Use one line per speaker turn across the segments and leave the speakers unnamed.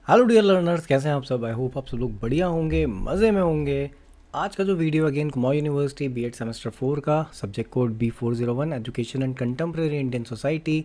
Hello dear learners, कैसे हैं आप सब। आई होप आप सब लोग बढ़िया होंगे, मज़े में होंगे। आज का जो video again Kumaon university BEd semester 4 का subject code B401 education and contemporary Indian society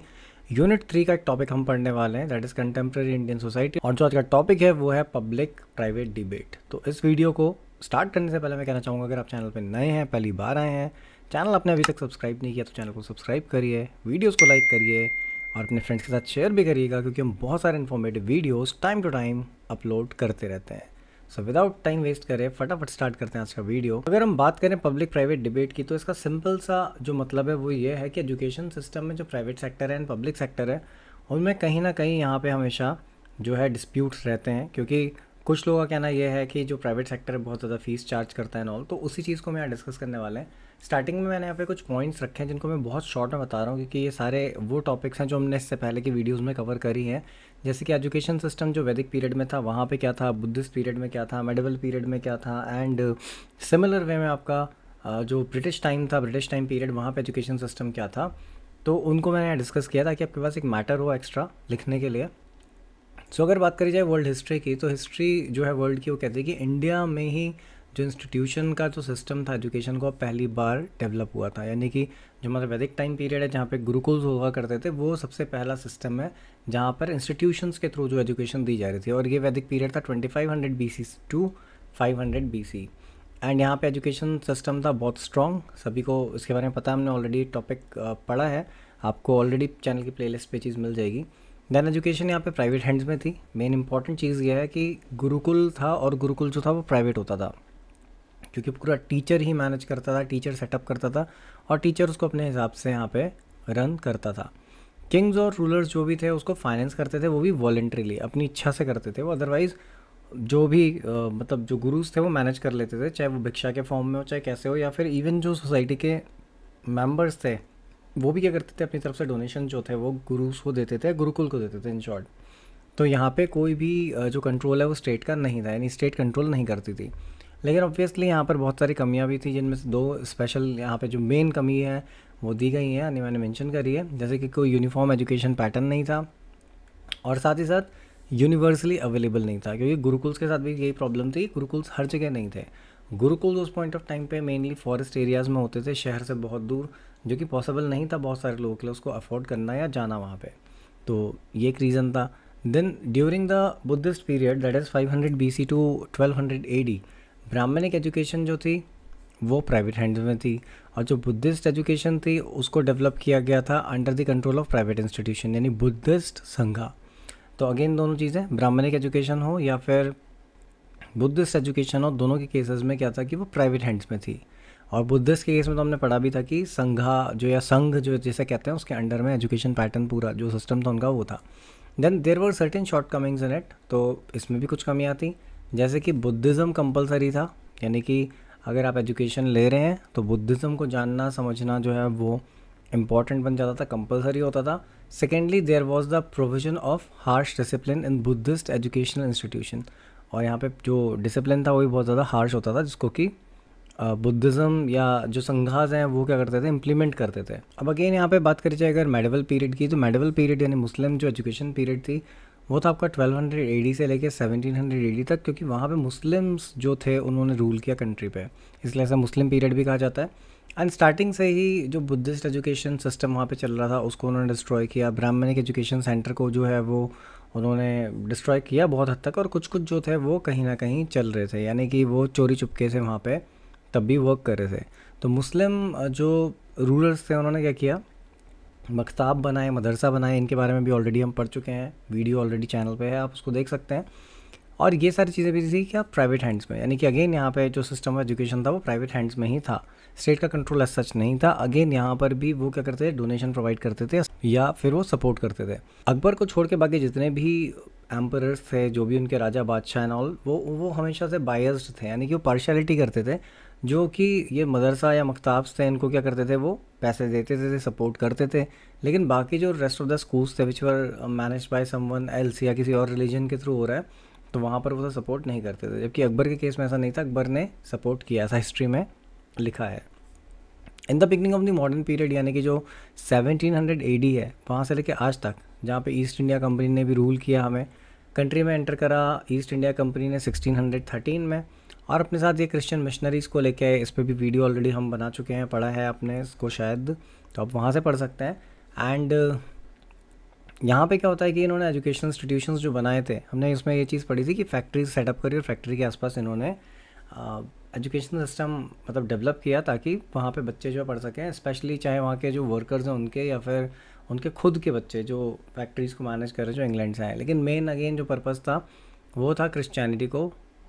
unit 3 का एक टॉपिक हम पढ़ने वाले हैं, that is contemporary Indian society. और जो आज का टॉपिक है वो है पब्लिक प्राइवेट डिबेट। तो इस वीडियो को स्टार्ट करने से पहले मैं कहना चाहूँगा, अगर आप चैनल पर नए हैं, पहली बार आए हैं, चैनल आपने अभी तक सब्सक्राइब नहीं किया तो चैनल को सब्सक्राइब करिए, वीडियोज़ को लाइक करिए और अपने फ्रेंड्स के साथ शेयर भी करिएगा, क्योंकि हम बहुत सारे informative videos time to time upload करते रहते हैं। सो विदाउट टाइम वेस्ट करें फटाफट स्टार्ट करते हैं आज का वीडियो। अगर हम बात करें पब्लिक प्राइवेट डिबेट की, तो इसका सिंपल सा जो मतलब है वो ये है कि एजुकेशन सिस्टम में जो प्राइवेट सेक्टर है एंड पब्लिक सेक्टर है, उनमें कहीं ना कहीं यहाँ पे हमेशा जो है डिस्प्यूट्स रहते हैं। क्योंकि कुछ लोगों का कहना यह है कि जो प्राइवेट सेक्टर है बहुत ज़्यादा फीस चार्ज करता है ऑल, तो उसी चीज़ को हम यहाँ डिस्कस करने वाले हैं। स्टार्टिंग में मैंने यहाँ पे कुछ पॉइंट्स रखे हैं जिनको मैं बहुत शॉर्ट में बता रहा हूँ, क्योंकि ये सारे वो टॉपिक्स हैं जो हमने इससे पहले की वीडियोस में कवर करी हैं। जैसे कि एजुकेशन सिस्टम जो वैदिक पीरियड में था वहाँ पे क्या था, बुद्धिस्ट पीरियड में क्या था, मेडिवल पीरियड में क्या था, एंड सिमिलर वे में आपका जो ब्रिटिश टाइम था, ब्रिटिश टाइम पीरियड, वहाँ पे एजुकेशन सिस्टम क्या था, तो उनको मैंने यहाँ डिस्कस किया ताकि आपके पास एक मैटर हो एक्स्ट्रा लिखने के लिए। सो अगर बात करी जाए वर्ल्ड हिस्ट्री की, तो हिस्ट्री जो है वर्ल्ड की वो कहती है कि इंडिया में ही जो इंस्टीट्यूशन का जो सिस्टम था एजुकेशन को पहली बार डेवलप हुआ था। यानी कि जो हमारा वैदिक टाइम पीरियड है जहाँ पे गुरुकुल्स हुआ करते थे, वो सबसे पहला सिस्टम है जहाँ पर इंस्टीट्यूशंस के थ्रू जो एजुकेशन दी जा रही थी। और ये वैदिक पीरियड था 2500 BC टू 500 BC। एंड यहाँ पे एजुकेशन सिस्टम था बहुत स्ट्रॉन्ग, सभी को इसके बारे में पता है, हमने ऑलरेडी टॉपिक पढ़ा है, आपको ऑलरेडी चैनल की प्लेलिस्ट पे चीज़ मिल जाएगी। देन एजुकेशन यहाँ पे प्राइवेट हैंड्स में थी। मेन इंपॉर्टेंट चीज़ ये है कि गुरुकुल था, और गुरुकुल जो था वो प्राइवेट होता था, क्योंकि पूरा टीचर ही मैनेज करता था, टीचर सेटअप करता था और टीचर उसको अपने हिसाब से यहाँ पे रन करता था। किंग्स और रूलर्स जो भी थे उसको फाइनेंस करते थे, वो भी वॉलेंट्रीली अपनी इच्छा से करते थे वो। अदरवाइज़ जो भी मतलब जो गुरुज थे वो मैनेज कर लेते थे, चाहे वो भिक्षा के फॉर्म में हो, चाहे कैसे हो, या फिर इवन जो सोसाइटी के मेंबर्स थे वो भी क्या करते थे, अपनी तरफ से डोनेशन जो थे वो गुरुज को देते थे, गुरुकुल को देते थे इन शॉर्ट। तो यहाँ पे कोई भी जो कंट्रोल है वो स्टेट का नहीं था, यानी स्टेट कंट्रोल नहीं करती थी। लेकिन ऑब्वियसली यहाँ पर बहुत सारी कमियाँ भी थी, जिनमें से दो स्पेशल यहाँ पे जो मेन कमी है वो दी गई हैं, यानी मैंने मेंशन करी है। जैसे कि कोई यूनिफॉर्म एजुकेशन पैटर्न नहीं था, और साथ ही साथ यूनिवर्सली अवेलेबल नहीं था, क्योंकि गुरुकुल्स के साथ भी यही प्रॉब्लम थी, गुरुकुल्स हर जगह नहीं थे। गुरुकुल उस पॉइंट ऑफ टाइम पे मेनली फॉरेस्ट एरियाज़ में होते थे, शहर से बहुत दूर, जो कि पॉसिबल नहीं था बहुत सारे लोगों के लिए उसको अफोर्ड करना या जाना वहाँ पे। तो ये एक रीज़न था। Then during the Buddhist period, that is 500 BC to 1200 AD, Brahmanic education जो थी वो प्राइवेट हैंड्स में थी, और जो बुद्धिस्ट एजुकेशन थी उसको डेवलप किया गया था under the control of private institution, यानी बुद्धिस्ट संघा। तो अगेन दोनों चीज़ें, ब्राह्मणिक एजुकेशन हो या फिर बुद्धिस्ट एजुकेशन हो, दोनों के केसेस में क्या था कि वो प्राइवेट हैंड्स में थी। और बुद्धिस्ट के केस में तो हमने पढ़ा भी था कि संघा जो या संघ जो जैसे कहते हैं उसके अंडर में एजुकेशन पैटर्न पूरा जो सिस्टम था उनका वो था। Then there were certain shortcomings in it, तो इसमें भी कुछ कमियाँ थी। जैसे कि बुद्धिज़्म कंपलसरी था, यानी कि अगर आप एजुकेशन ले रहे हैं तो बुद्धिज़्म को जानना समझना जो है वो इम्पॉर्टेंट बन जाता था, कंपलसरी होता था। Secondly there was the provision of harsh discipline in Buddhist educational institution, और यहाँ पे जो डिसिप्लिन था वो भी बहुत ज़्यादा हार्श होता था, जिसको कि बुद्धिज़्म या जो संघास हैं वो क्या करते थे, इम्प्लीमेंट करते थे। अब अगेन यहाँ पे बात करी जाए अगर मेडिवल पीरियड की, तो मेडिवल पीरियड यानी मुस्लिम जो एजुकेशन पीरियड थी वो था आपका 1200 AD से लेके 1700 AD तक, क्योंकि वहाँ पे मुस्लिम्स जो थे उन्होंने रूल किया कंट्री पे, इसलिए ऐसा मुस्लिम पीरियड भी कहा जाता है। एंड स्टार्टिंग से ही जो बुद्धिस्ट एजुकेशन सिस्टम वहाँ पे चल रहा था उसको उन्होंने डिस्ट्रॉय किया। ब्राह्मणिक एजुकेशन सेंटर को जो है वो उन्होंने डिस्ट्रॉय किया बहुत हद तक, और कुछ कुछ जो थे वो कहीं ना कहीं चल रहे थे, यानी कि वो चोरी चुपके से वहाँ पे तब भी वर्क कर रहे थे। तो मुस्लिम जो रूलर्स थे उन्होंने क्या किया, मकताब बनाए, मदरसा बनाए, इनके बारे में भी ऑलरेडी हम पढ़ चुके हैं, वीडियो ऑलरेडी चैनल पे है, आप उसको देख सकते हैं। और ये सारी चीज़ें भी थी क्या, प्राइवेट हैंड्स में, यानी कि अगेन यहाँ पे जो सिस्टम ऑफ एजुकेशन था वो प्राइवेट हैंड्स में ही था, स्टेट का कंट्रोल एज सच नहीं था। अगेन यहाँ पर भी वो क्या करते थे, डोनेशन प्रोवाइड करते थे या फिर वो सपोर्ट करते थे। अकबर को छोड़ के बाकी जितने भी एम्परर्स थे, जो भी उनके राजा बादशाह एंड ऑल, वो हमेशा से बायस्ड थे, यानी कि वो पार्शियलिटी करते थे। जो कि ये मदरसा या मकताब्स थे इनको क्या करते थे, वो पैसे देते थे, सपोर्ट करते थे। लेकिन बाकी जो रेस्ट ऑफ द स्कूल्स थे विच वर मैनेज बाय समवन एल्स या किसी और रिलीजन के थ्रू हो रहा है, तो वहाँ पर वो सपोर्ट नहीं करते थे। जबकि अकबर के केस में ऐसा नहीं था, अकबर ने सपोर्ट किया, ऐसा हिस्ट्री में लिखा है। In the beginning of the modern period, यानी कि जो 1700 AD है वहाँ से लेके आज तक, जहाँ पे ईस्ट इंडिया कंपनी ने भी रूल किया हमें, कंट्री में एंटर करा ईस्ट इंडिया कंपनी ने 1613 में, और अपने साथ ये क्रिश्चियन मिशनरीज़ को लेके आए। इस पर भी वीडियो ऑलरेडी हम बना चुके हैं, पढ़ा है आपने इसको शायद, तो आप वहाँ से पढ़ सकते हैं। एंड यहाँ पे क्या होता है कि इन्होंने एजुकेशन इंस्टीट्यूशंस जो बनाए थे, हमने इसमें ये चीज़ पढ़ी थी कि फैक्ट्रीज सेटअप करी और फैक्ट्री के आसपास इन्होंने एजुकेशन सिस्टम मतलब डेवलप किया ताकि वहाँ पे बच्चे जो पढ़ सकें, स्पेशली चाहे वहाँ के जो वर्कर्स हैं उनके या फिर उनके खुद के बच्चे जो फैक्ट्रीज़ को मैनेज कर रहे हैं जो इंग्लैंड से आए। लेकिन मेन अगेन जो पर्पज़ था वो था क्रिश्चियनिटी को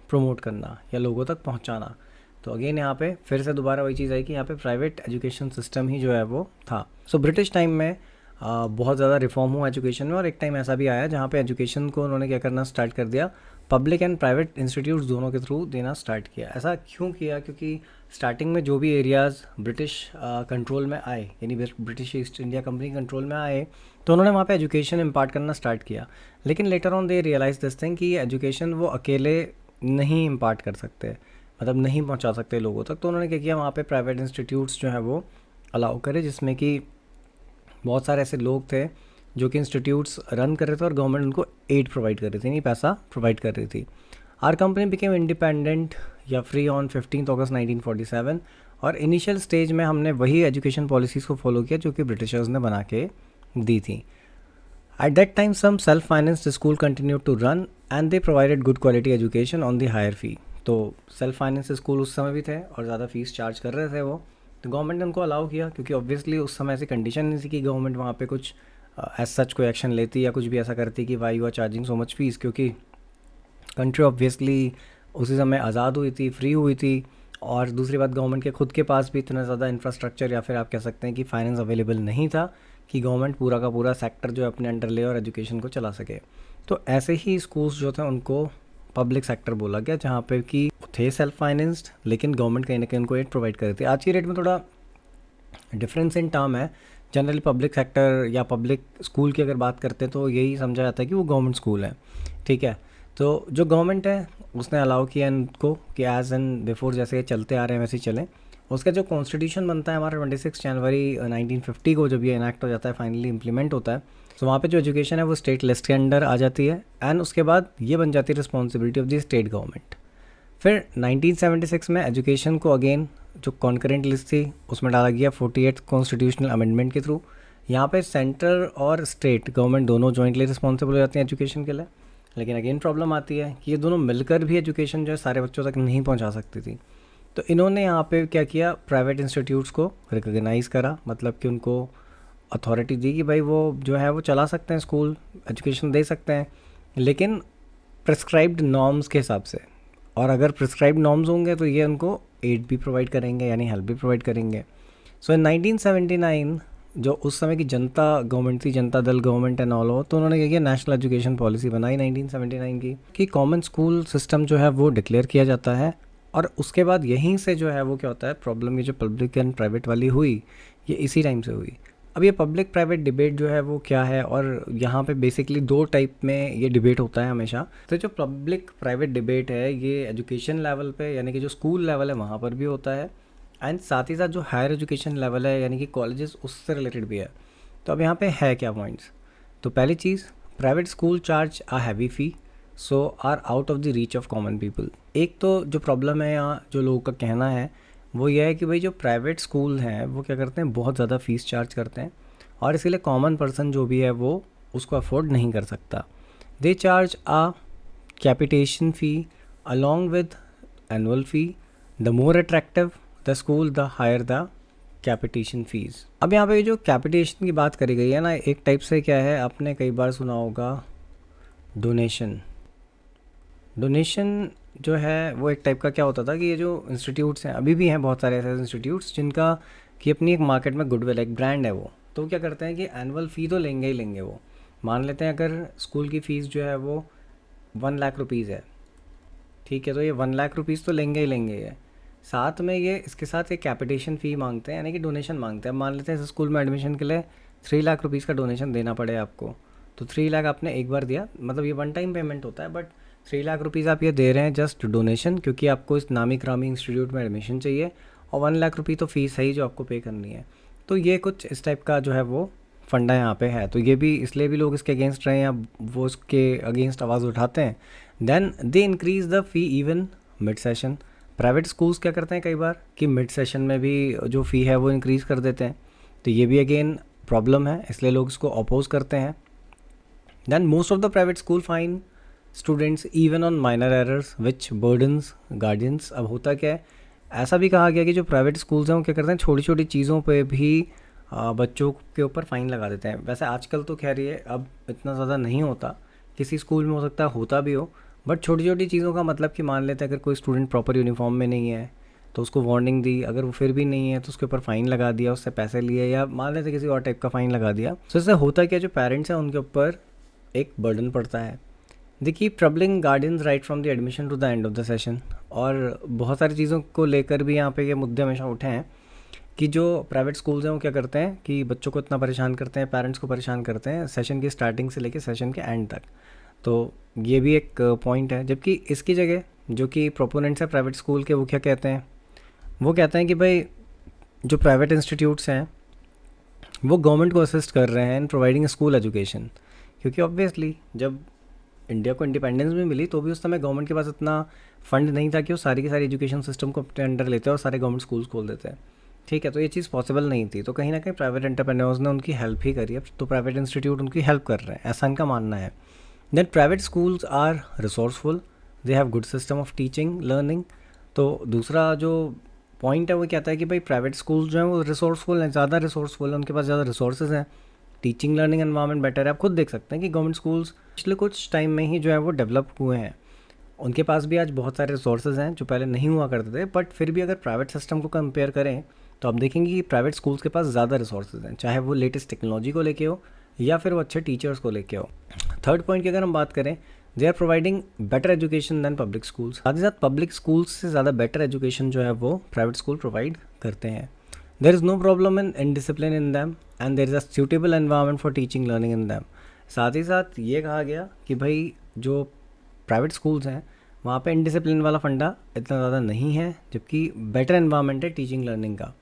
प्रमोट करना या लोगों तक पहुँचाना। तो अगेन यहाँ पे फिर से दोबारा वही चीज़ आई कि यहाँ पे प्राइवेट एजुकेशन सिस्टम ही जो है वो था। सो ब्रिटिश टाइम में बहुत ज़्यादा रिफॉर्म हुआ एजुकेशन में, और एक टाइम ऐसा भी आया जहाँ पे एजुकेशन को उन्होंने क्या करना स्टार्ट कर दिया, पब्लिक एंड प्राइवेट इंस्टीट्यूट्स दोनों के थ्रू देना स्टार्ट किया। ऐसा क्यों किया? क्योंकि स्टार्टिंग में जो भी एरियाज़ ब्रिटिश कंट्रोल में आए, यानी British east India company control में आए, तो उन्होंने वहाँ पे एजुकेशन इम्पार्ट करना स्टार्ट किया। लेकिन later on they realise this thing कि ये एजुकेशन वो अकेले नहीं इम्पार्ट कर सकते, मतलब नहीं पहुँचा सकते लोगों तक। तो उन्होंने क्या किया, वहाँ पर प्राइवेट इंस्टीट्यूट्स जो है वो अलाउ करे, जिसमें कि बहुत सारे ऐसे लोग थे जो कि इंस्टीट्यूट्स रन कर रहे थे और गवर्नमेंट उनको एड प्रोवाइड कर रही थी, नहीं पैसा प्रोवाइड कर रही थी। आर कंपनी बिकेम इंडिपेंडेंट या फ्री ऑन 15 अगस्त 1947, और इनिशियल स्टेज में हमने वही एजुकेशन पॉलिसीज़ को फॉलो किया जो कि ब्रिटिशर्स ने बना के दी थी। At that time some self financed school continue to run and they provided good quality education on the higher fee. तो सेल्फ फाइनेंस स्कूल उस समय भी थे और ज़्यादा फीस चार्ज कर रहे थे वो, तो गवर्नमेंट ने उनको अलाउ किया, क्योंकि ऑब्वियसली उस समय ऐसी कंडीशन नहीं थी कि गवर्नमेंट वहाँ पे कुछ एज सच कोई एक्शन लेती या कुछ भी ऐसा करती कि why you are charging so much fees, क्योंकि कंट्री ऑब्वियसली उसी समय आज़ाद हुई थी, फ्री हुई थी। और दूसरी बात, गवर्नमेंट के खुद के पास भी इतना ज़्यादा इंफ्रास्ट्रक्चर या फिर आप कह सकते हैं कि फाइनेंस अवेलेबल नहीं था कि गवर्नमेंट पूरा का पूरा सेक्टर जो है अपने अंडर ले और एजुकेशन को चला सके। तो ऐसे ही स्कूल्स जो थे उनको पब्लिक सेक्टर बोला गया, जहाँ पे कि थे सेल्फ फाइनेंस्ड, लेकिन गवर्नमेंट कहीं ना कहीं उनको एड प्रोवाइड कर रही थी। आज की डेट में थोड़ा डिफरेंस इन टर्म है। जनरली पब्लिक सेक्टर या पब्लिक स्कूल की अगर बात करते हैं तो यही समझा जाता है कि वो गवर्नमेंट स्कूल है, ठीक है। तो जो गवर्नमेंट है उसने अलाउ किया इनको कि एज एंड बिफोर जैसे चलते आ रहे हैं वैसे ही चलें। उसका जो कॉन्स्टिट्यूशन बनता है हमारा 26 जनवरी 1950 को, जब ये इनैक्ट हो जाता है, फाइनली इम्प्लीमेंट होता है, तो वहाँ पे जो एजुकेशन है वो स्टेट लिस्ट के अंडर आ जाती है, एंड उसके बाद ये बन जाती है responsibility of the state government. फिर 1976 में एजुकेशन को अगेन जो कॉन्करेंट लिस्ट थी उसमें डाला गया 48 कॉन्स्टिट्यूशनल अमेंडमेंट के थ्रू। यहाँ पे सेंटर और स्टेट गवर्नमेंट दोनों जॉइंटली रिस्पॉन्सिबल हो जाती हैं एजुकेशन के लिए। लेकिन अगेन प्रॉब्लम आती है कि ये दोनों मिलकर भी एजुकेशन जो है सारे बच्चों तक नहीं पहुँचा सकती थी। तो इन्होंने यहाँ पे क्या किया, प्राइवेट इंस्टीट्यूट्स को रिकॉग्नाइज़ करा, मतलब कि उनको अथॉरिटी दी कि भाई वो जो है वो चला सकते हैं स्कूल, एजुकेशन दे सकते हैं, लेकिन प्रिस्क्राइब्ड नॉर्म्स के हिसाब से। और अगर प्रिस्क्राइब्ड नॉर्म्स होंगे तो ये उनको एड भी प्रोवाइड करेंगे, यानी हेल्प भी प्रोवाइड करेंगे। सो इन 1979 जो उस समय की जनता गवर्नमेंट थी, Janata Dal government and all हो, तो उन्होंने क्या किया, नेशनल एजुकेशन पॉलिसी बनाई 1979 की कि कॉमन स्कूल सिस्टम जो है वो डिक्लेयर किया जाता है। और उसके बाद यहीं से जो है वो क्या होता है, प्रॉब्लम ये जो पब्लिक एंड प्राइवेट वाली हुई, ये इसी टाइम से हुई। अब ये पब्लिक प्राइवेट डिबेट जो है वो क्या है, और यहाँ पे बेसिकली दो टाइप में ये डिबेट होता है हमेशा। तो जो पब्लिक प्राइवेट डिबेट है ये एजुकेशन लेवल पे, यानी कि जो स्कूल लेवल है वहाँ पर भी होता है, एंड साथ ही साथ जो हायर एजुकेशन लेवल है यानी कि कॉलेजेस, उससे रिलेटेड भी है। तो अब यहाँ पे है क्या पॉइंट्स। तो पहली चीज़, private school charge a heavy fee so are out of the reach of common people. एक तो जो प्रॉब्लम है यहाँ जो लोगों का कहना है वो ये है कि भाई जो प्राइवेट स्कूल हैं वो क्या करते हैं, बहुत ज़्यादा फ़ीस चार्ज करते हैं, और इसीलिए कॉमन पर्सन जो भी है वो उसको अफोर्ड नहीं कर सकता। They charge a capitation fee along with annual fee. The more attractive the school the higher the capitation fees. अब यहाँ पे जो कैपिटेशन की बात करी गई है ना, एक टाइप से क्या है, आपने कई बार सुना होगा डोनेशन। डोनेशन जो है वो एक टाइप का क्या होता था कि ये जो इंस्टीट्यूट्स हैं, अभी भी हैं बहुत सारे ऐसे इंस्टीट्यूट्स जिनका कि अपनी एक मार्केट में गुडविल, एक ब्रांड है वो, तो क्या करते हैं कि एनुअल फ़ी तो लेंगे ही लेंगे। वो मान लेते हैं अगर स्कूल की फ़ीस जो है वो 1 लाख रुपीज़ है, ठीक है, तो ये 1 लाख रुपीज़ तो लेंगे ही लेंगे ये, साथ में ये इसके साथ एक कैपिटेशन फ़ी मांगते हैं, यानी कि डोनेशन मांगते हैं। मान लेते हैं इस स्कूल में एडमिशन के लिए 3 लाख रुपीज़ का डोनेशन देना पड़े आपको, तो 3 लाख आपने एक बार दिया, मतलब ये वन टाइम पेमेंट होता है, बट 3 लाख रुपीज़ आप ये दे रहे हैं जस्ट डोनेशन, क्योंकि आपको इस नामी ग्रामी इंस्टीट्यूट में एडमिशन चाहिए, और 1 लाख रुपये तो फ़ीस है ही जो आपको पे करनी है। तो ये कुछ इस टाइप का जो है वो फंडा यहाँ पे है, तो ये भी इसलिए भी लोग इसके अगेंस्ट रहे हैं या वो इसके अगेंस्ट आवाज़ उठाते हैं। Then they increase the fee even mid session. Private schools क्या करते हैं कई बार कि मिड सेशन में भी जो फ़ी है वो इंक्रीज़ कर देते हैं, तो ये भी अगेन प्रॉब्लम है, इसलिए लोग इसको अपोज करते हैं। Then most of the private school fine students even on minor errors which burdens guardians. अब होता क्या है, ऐसा भी कहा गया कि जो प्राइवेट स्कूल्स हैं वो क्या करते हैं, छोटी छोटी चीज़ों पे भी बच्चों के ऊपर फ़ाइन लगा देते हैं। वैसे आजकल तो खैर ये अब इतना ज़्यादा नहीं होता, किसी स्कूल में हो सकता है होता भी हो, बट छोटी छोटी चीज़ों का मतलब कि मान लेते हैं अगर कोई स्टूडेंट प्रॉपर यूनिफॉर्म में नहीं है तो उसको वार्निंग दी, अगर वो फिर भी नहीं है तो उसके ऊपर फ़ाइन लगा दिया, उससे पैसे लिए, या मान लेते किसी और टाइप का फ़ाइन लगा दिया। सो इससे होता क्या, जो पेरेंट्स हैं उनके ऊपर एक बर्डन पड़ता है। They keep troubling guardians right from the admission to the end of the session. और बहुत सारी चीज़ों को लेकर भी यहाँ पे ये मुद्दे हमेशा उठे हैं कि जो प्राइवेट स्कूल्स हैं वो क्या करते हैं कि बच्चों को इतना परेशान करते हैं, पेरेंट्स को परेशान करते हैं सेशन की स्टार्टिंग से लेकर सेशन के एंड तक। तो ये भी एक पॉइंट है। जबकि इसकी जगह जो कि प्रोपोनेंट्स हैं प्राइवेट स्कूल के, वो क्या कहते हैं, वो कहते हैं कि भाई जो प्राइवेट इंस्टीट्यूट्स हैं वो गवर्नमेंट को असिस्ट कर रहे हैं इन प्रोवाइडिंग स्कूल एजुकेशन। क्योंकि ऑब्वियसली जब इंडिया को इंडिपेंडेंस भी मिली तो भी उस समय गवर्नमेंट के पास इतना फंड नहीं था कि वो सारी की सारी एजुकेशन सिस्टम को अपने अंडर लेते और सारे गवर्नमेंट स्कूल्स खोल देते हैं। ठीक है, तो ये चीज़ पॉसिबल नहीं थी, तो कहीं ना कहीं प्राइवेट एंटरप्रेन्योर्स ने उनकी हेल्प ही करी है, तो प्राइवेट इंस्टीट्यूट उनकी हेल्प कर रहे हैं, ऐसा इनका मानना है। Then private schools are resourceful, they have good system of teaching learning. तो दूसरा जो पॉइंट है वो कहता है कि भाई प्राइवेट स्कूल्स जो हैं वो रिसोर्सफुल हैं, ज़्यादा रिसोर्सफुल हैं, उनके पास ज़्यादा रिसोर्सेज हैं, टीचिंग लर्निंग एनवायरनमेंट बेटर है। आप खुद देख सकते हैं कि गवर्नमेंट स्कूल्स पिछले कुछ टाइम में ही जो है वो डेवलप हुए हैं, उनके पास भी आज बहुत सारे रिसोर्सेज हैं जो पहले नहीं हुआ करते थे। बट फिर भी अगर प्राइवेट सिस्टम को कंपेयर करें तो आप देखेंगे कि प्राइवेट स्कूल्स के पास ज़्यादा रिसोर्सेज हैं, चाहे वो लेटेस्ट टेक्नोलॉजी को लेके हो या फिर वो अच्छे टीचर्स को लेके हो। थर्ड पॉइंट की अगर हम बात करें, they are providing better education than public schools. साथ ही साथ पब्लिक स्कूल्स से ज़्यादा बेटर एजुकेशन जो है वो प्राइवेट स्कूल प्रोवाइड करते हैं। There is no problem in indiscipline in them and there is a suitable environment for teaching learning in them. साथ ही साथ ये कहा गया कि भाई जो प्राइवेट स्कूल्स हैं वहाँ पे इनडिसिप्लिन वाला फंडा इतना ज़्यादा नहीं है, जबकि बेटर एनवायरनमेंट है टीचिंग लर्निंग का।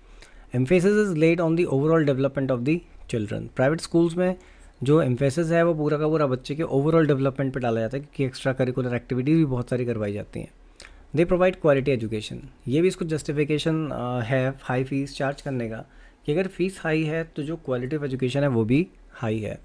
Emphasis is laid on the overall development of the children. Private schools में जो एम्फेसिस है वो पूरा का पूरा बच्चे के ओवरऑल डेवलपमेंट पे डाला जाता है, क्योंकि एक्स्ट्रा करिकुलर एक्टिविटीज़ भी बहुत सारी करवाई जाती हैं। They provide quality education. ये भी इसको जस्टिफिकेशन है हाई फीस चार्ज करने का, कि अगर फीस हाई है तो जो क्वालिटी ऑफ एजुकेशन है वो भी हाई है।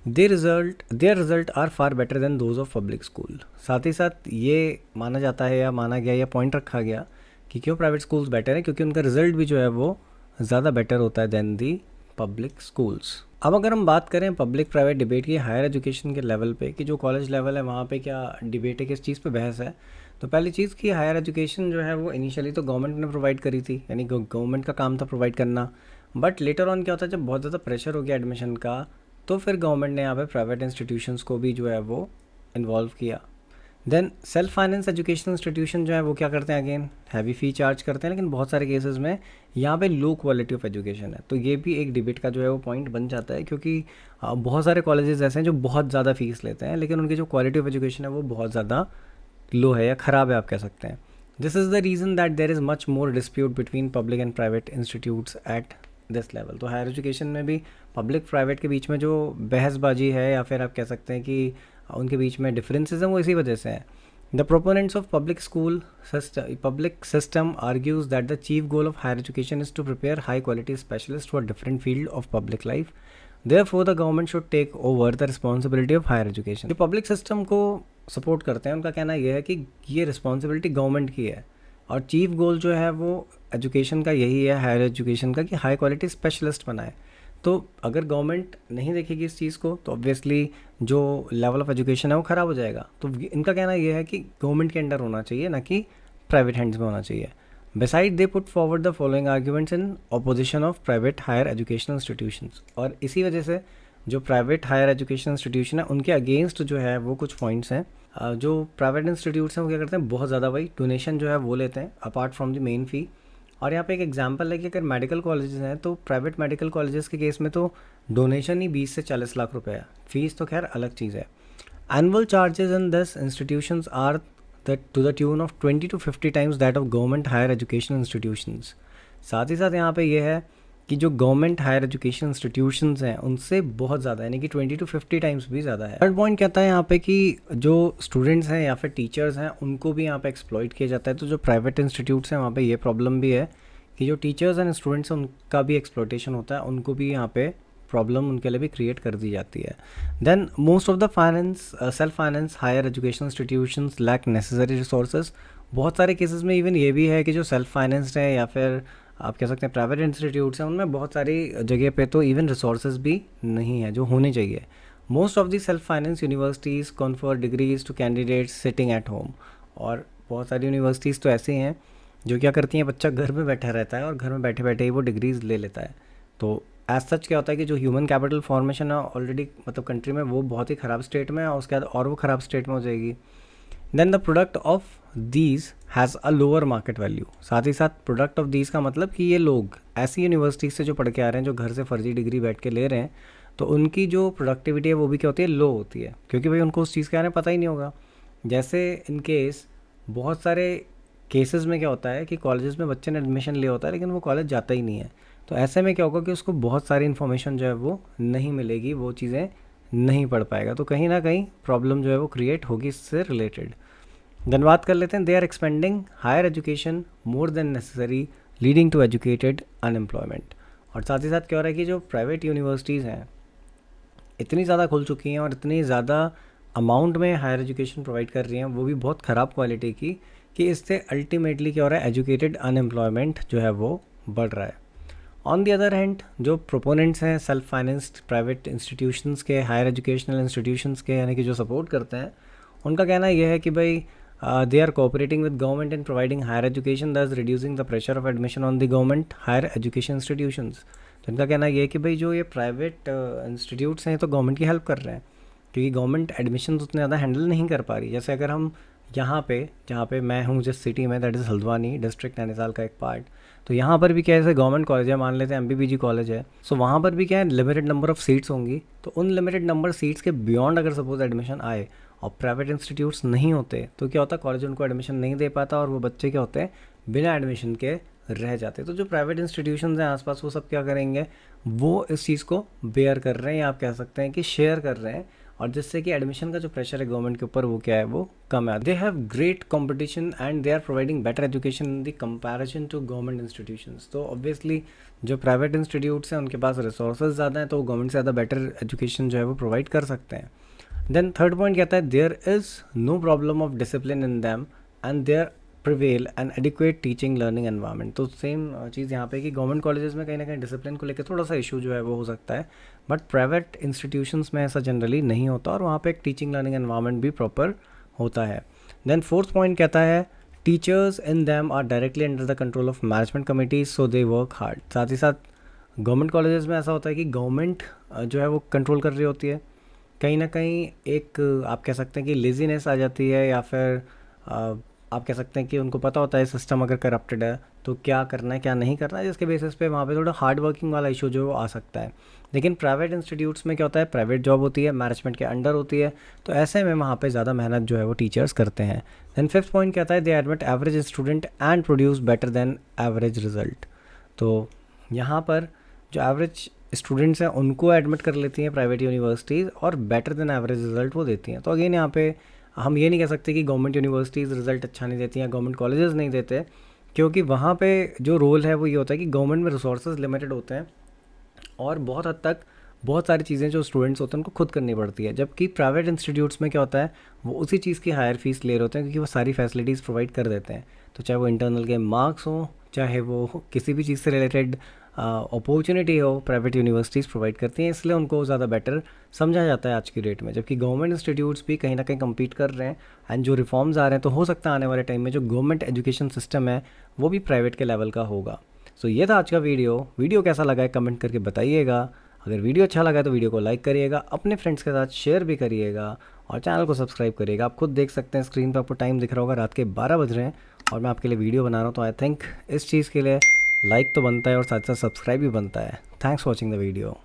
Their result are far better than those of public school. साथ ही साथ ये माना जाता है या माना गया या पॉइंट रखा गया कि क्यों प्राइवेट स्कूल्स बेटर है, क्योंकि उनका रिजल्ट भी जो है वो ज़्यादा बेटर होता है देन दी पब्लिक स्कूल्स। अब अगर हम बात करें पब्लिक प्राइवेट डिबेट की हायर एजुकेशन के लेवल पे, कि जो कॉलेज लेवल है वहाँ पे क्या डिबेट है, किस चीज़ पे बहस है, तो पहली चीज़ कि हायर एजुकेशन जो है वो इनिशियली तो गवर्नमेंट ने प्रोवाइड करी थी, यानी गवर्नमेंट का काम था प्रोवाइड करना। बट लेटर ऑन क्या होता है, जब बहुत ज़्यादा प्रेशर हो गया एडमिशन का, तो फिर गवर्नमेंट ने यहाँ पे प्राइवेट इंस्टीट्यूशंस को भी जो है वो इन्वॉल्व किया। Then self finance educational institution जो है वो क्या करते हैं, अगेन हैवी फ़ी चार्ज करते हैं, लेकिन बहुत सारे केसेस में यहाँ पे लो क्वालिटी ऑफ एजुकेशन है। तो ये भी एक डिबेट का जो है वो पॉइंट बन जाता है, क्योंकि बहुत सारे कॉलेजेस ऐसे हैं जो बहुत ज़्यादा फीस लेते हैं, लेकिन उनकी जो क्वालिटी ऑफ एजुकेशन है वो बहुत ज़्यादा लो है या ख़राब है आप कह सकते हैं। This is the reason that there is much more dispute between public and private institutes at this level. तो हायर एजुकेशन में भी पब्लिक प्राइवेट के बीच में जो बहसबाजी है या फिर आप कह सकते हैं कि उनके बीच में डिफरेंसेस हैं वो इसी वजह से हैं। The proponents of public system argues that the chief goal of higher education is to prepare high quality specialists for different field of public life. Therefore, the government should take over the responsibility of higher education. जो public system को support करते हैं उनका कहना यह है कि ये रिस्पॉन्सिबिलिटी गवर्नमेंट की है, और चीफ गोल जो है वो एजुकेशन का यही है, हायर एजुकेशन का, कि हाई क्वालिटी स्पेशलिस्ट बनाए। तो अगर गवर्नमेंट नहीं देखेगी इस चीज़ को तो ऑब्वियसली जो लेवल ऑफ एजुकेशन है वो ख़राब हो जाएगा। तो इनका कहना यह है कि गवर्नमेंट के अंडर होना चाहिए, ना कि प्राइवेट हैंड्स में होना चाहिए। Beside they put forward the following arguments in opposition of private higher educational institutions. और इसी वजह से जो प्राइवेट हायर एजुकेशन इंस्टीट्यूशन है उनके अगेंस्ट जो है वो कुछ पॉइंट्स हैं। जो प्राइवेट इंस्टीट्यूट्स हैं वो क्या करते हैं, बहुत ज़्यादा वही डोनेशन जो है वो लेते हैं अपार्ट फ्रॉम द मेन फ़ी। और यहाँ पे एक एग्जांपल है कि अगर मेडिकल कॉलेजेस हैं तो प्राइवेट मेडिकल कॉलेजेस के केस में तो डोनेशन ही 20 से 40 लाख रुपए है, फीस तो खैर अलग चीज़ है। Annual charges in this institutions are to the tune of 20 to 50 times that of government higher education institutions. साथ ही साथ यहाँ पे ये है कि जो गवर्नमेंट हायर एजुकेशन इंस्टीट्यूशंस हैं उनसे बहुत ज़्यादा, यानी कि 20 to 50 टाइम्स भी ज़्यादा है। थर्ड पॉइंट कहता है यहाँ पे कि जो स्टूडेंट्स हैं या फिर टीचर्स हैं उनको भी यहाँ पे एक्सप्लॉइट किया जाता है। तो जो प्राइवेट इंस्टीट्यूट्स हैं वहाँ पे ये प्रॉब्लम भी है कि जो टीचर्स एंड स्टूडेंट्स हैं उनका भी एक्सप्लॉइटेशन होता है, उनको भी यहाँ पे प्रॉब्लम उनके लिए भी क्रिएट कर दी जाती है। Then most of the finance self finance higher education institutions lack necessary resources. बहुत सारे केसेस में इवन ये भी है कि जो सेल्फ फाइनेंस्ड है या फिर आप कह सकते हैं प्राइवेट इंस्टीट्यूट्स हैं, उनमें बहुत सारी जगह पे तो इवन रिसोर्सेज भी नहीं है जो होने चाहिए। Most of the self finance universities confer degrees to candidates sitting at home. और बहुत सारी यूनिवर्सिटीज़ तो ऐसी हैं जो क्या करती हैं, बच्चा घर में बैठा रहता है और घर में बैठे बैठे ही वो डिग्रीज़ ले लेता है। तो एज सच क्या होता है कि जो ह्यूमन कैपिटल फॉर्मेशन है ऑलरेडी मतलब कंट्री में वो बहुत ही ख़राब स्टेट में है, और उसके बाद और वो ख़राब स्टेट में हो जाएगी। Then the product of these has a lower market value. साथ ही साथ प्रोडक्ट ऑफ दीज का मतलब कि ये लोग ऐसी यूनिवर्सिटी से जो पढ़ के आ रहे हैं, जो घर से फर्जी डिग्री बैठ के ले रहे हैं, तो उनकी जो प्रोडक्टिविटी है वो भी क्या होती है, लो होती है, क्योंकि भाई उनको उस चीज़ के बारे में पता ही नहीं होगा। जैसे इन केस बहुत सारे केसेस में क्या होता है कि कॉलेजेस में बच्चे ने एडमिशन लिया होता है लेकिन वो कॉलेज जाता ही नहीं है। तो ऐसे में क्या होगा कि उसको बहुत सारी इन्फॉर्मेशन जो है वो नहीं मिलेगी, वो चीज़ें नहीं पढ़ पाएगा, तो कहीं ना कहीं प्रॉब्लम जो है वो क्रिएट होगी इससे रिलेटेड। देन बात कर लेते हैं, they are expending higher education more than necessary leading to educated unemployment. और साथ ही साथ क्या हो रहा है कि जो प्राइवेट यूनिवर्सिटीज़ हैं इतनी ज़्यादा खुल चुकी हैं और इतनी ज़्यादा अमाउंट में हायर एजुकेशन प्रोवाइड कर रही हैं, वो भी बहुत ख़राब क्वालिटी की, कि इससे अल्टीमेटली क्या हो रहा है, एजुकेटेड अनएम्प्लॉयमेंट जो है वो बढ़ रहा है। ऑन दी अदर हैंड जो प्रोपोनेंट्स हैं सेल्फ फाइनेंस्ड प्राइवेट इंस्टीट्यूशंस के, हायर एजुकेशनल इंस्टीट्यूशंस के, यानी कि जो सपोर्ट करते हैं, उनका कहना यह है कि भाई they are cooperating with government in providing higher education thus reducing the pressure of admission on the government higher education institutions. तो इनका कहना यह है कि भाई जो ये प्राइवेट इंस्टीट्यूट्स हैं तो गवर्नमेंट की हेल्प कर रहे हैं, क्योंकि गवर्नमेंट एडमिशन उतने ज़्यादा हैंडल नहीं कर पा रही। जैसे अगर हम यहाँ पे जहाँ पे मैं हूँ जिस सिटी में, that is Haldwani district Nainital का एक पार्ट, तो यहाँ पर भी क्या है, जैसे गवर्नमेंट कॉलेज है, मान लेते हैं MPPG कॉलेज है, सो वहाँ पर भी क्या है, लिमिटेड नंबर ऑफ सीट्स होंगी। तो उन लिमिटेड नंबर सीट्स के बियॉन्ड अगर सपोज एडमिशन आए और प्राइवेट इंस्टीट्यूट्स नहीं होते, तो क्या होता है, कॉलेज उनको एडमिशन नहीं दे पाता और वो बच्चे क्या होते हैं, बिना एडमिशन के रह जाते। तो जो प्राइवेट इंस्टीट्यूशंस हैं आसपास, वो सब क्या करेंगे, वो इस चीज़ को बेयर कर रहे हैं, या आप कह सकते हैं कि शेयर कर रहे हैं, और जिससे कि एडमिशन का जो प्रेशर है गवर्नमेंट के ऊपर वो क्या है, वो कम है। They have great competition and they are providing better education in the comparison to government institutions. तो ऑब्वियसली जो प्राइवेट इंस्टीट्यूट्स हैं उनके पास रिसोर्सेज ज़्यादा हैं, तो वो गवर्नमेंट से ज़्यादा बेटर एजुकेशन जो है वो प्रोवाइड कर सकते हैं। देन थर्ड पॉइंट कहता है, there is no problem of discipline in them and there prevail and adequate teaching learning environment. तो सेम चीज़ यहाँ पे कि गवर्नमेंट कॉलेजेस में कहीं ना कहीं डिसिप्लिन को लेकर थोड़ा सा इशू जो है वो हो सकता है, बट प्राइवेट इंस्टीट्यूशंस में ऐसा जनरली नहीं होता, और वहाँ पे एक टीचिंग लर्निंग एनवायरनमेंट भी प्रॉपर होता है। देन फोर्थ पॉइंट कहता है, teachers in them are directly under the control of management committees so they work hard. साथ ही साथ गवर्नमेंट कॉलेजेस में ऐसा होता है कि गवर्नमेंट जो है वो कंट्रोल कर रही होती है, कहीं ना कहीं एक आप कह सकते हैं कि लेजीनेस आ जाती है, या फिर आप कह सकते हैं कि उनको पता होता है सिस्टम अगर करप्टेड है तो क्या करना है क्या नहीं करना है, जिसके बेसिस पे वहाँ पे थोड़ा हार्ड वर्किंग वाला इशू जो वो आ सकता है। लेकिन प्राइवेट इंस्टीट्यूट्स में क्या होता है, प्राइवेट जॉब होती है, मैनेजमेंट के अंडर होती है, तो ऐसे में वहाँ पे ज़्यादा मेहनत जो है वो टीचर्स करते हैं। देन फिफ्थ पॉइंट कहता है, दे admit average student and produce better than average result. तो यहाँ पर जो एवरेज स्टूडेंट्स हैं उनको एडमिट कर लेती हैं प्राइवेट यूनिवर्सिटीज़, और बेटर देन एवरेज रिजल्ट वो देती हैं। तो अगेन यहाँ पे हम ये नहीं कह सकते कि गवर्नमेंट यूनिवर्सिटीज़ रिजल्ट अच्छा नहीं देती हैं, गवर्नमेंट कॉलेजेस नहीं देते, क्योंकि वहाँ पे जो रोल है वो ये होता है कि गवर्नमेंट में रिसोर्सेज लिमिटेड होते हैं, और बहुत हद तक बहुत सारी चीज़ें जो स्टूडेंट्स होते हैं उनको खुद करनी पड़ती है। जबकि प्राइवेट इंस्टीट्यूट्स में क्या होता है, वो उसी चीज़ की हायर फीस ले रहे होते हैं, क्योंकि वो सारी फैसिलिटीज़ प्रोवाइड कर देते हैं। तो चाहे वो इंटरनल के मार्क्स हों, चाहे वो किसी भी चीज़ से रिलेटेड अपॉर्चुनिटी हो, प्राइवेट यूनिवर्सिटीज़ प्रोवाइड करती हैं, इसलिए उनको ज़्यादा बेटर समझा जाता है आज की डेट में। जबकि गवर्नमेंट इंस्टीट्यूट्स भी कहीं ना कहीं कम्पीट कर रहे हैं, एंड जो रिफॉर्म्स आ रहे हैं, तो हो सकता है आने वाले टाइम में जो गवर्नमेंट एजुकेशन सिस्टम है वो भी प्राइवेट के लेवल का होगा। सो ये था आज का वीडियो कैसा लगा है कमेंट करके बताइएगा। अगर वीडियो अच्छा लगा तो वीडियो को लाइक करिएगा, अपने फ्रेंड्स के साथ शेयर भी करिएगा, और चैनल को सब्सक्राइब करिएगा। आप खुद देख सकते हैं स्क्रीन पर आपको टाइम दिख रहा होगा, रात के 12 बज रहे हैं, और मैं आपके लिए वीडियो बना रहा हूँ, तो आई थिंक इस चीज़ के लिए लाइक तो बनता है और साथ साथ सब्सक्राइब भी बनता है। Thanks for watching the video.